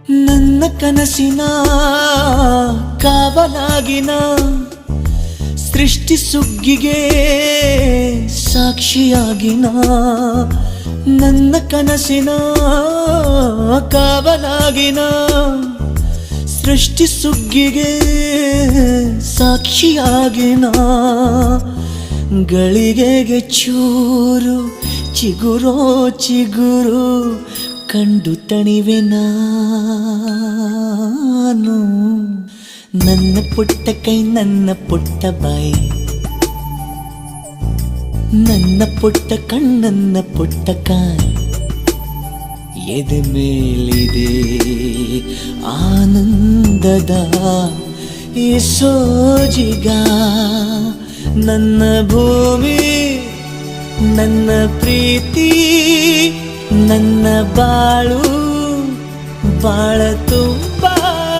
ನನ್ನ ಕನಸಿನ ಕಾವಲಾಗಿನ ಸೃಷ್ಟಿ ಸುಗ್ಗಿಗೆ ಸಾಕ್ಷಿಯಾಗಿನ ನನ್ನ ಕನಸಿನ ಕಾವಲಾಗಿನ ಸೃಷ್ಟಿ ಸುಗ್ಗಿಗೆ ಸಾಕ್ಷಿಯಾಗಿನ ಗಳಿಗೆಗೆ ಚೂರು ಚಿಗುರೋ ಚಿಗುರು ಕಂಡು ತಣಿವೆ ನಾನು ನನ್ನ ಪುಟ್ಟ ಕೈ ನನ್ನ ಪುಟ್ಟ ಬಾಯಿ ನನ್ನ ಪುಟ್ಟ ಕಣ್ಣನ್ನ ಪುಟ್ಟ ಕಾಯಿ ಎದೆ ಮೇಲಿದೆ ಆನಂದದ ಈ ಸೋಜಿಗ ನನ್ನ ಭೂಮಿ ನನ್ನ ಪ್ರೀತಿ ನನ್ನ ಬಾಳು ಬಾಳ ತುಂಬ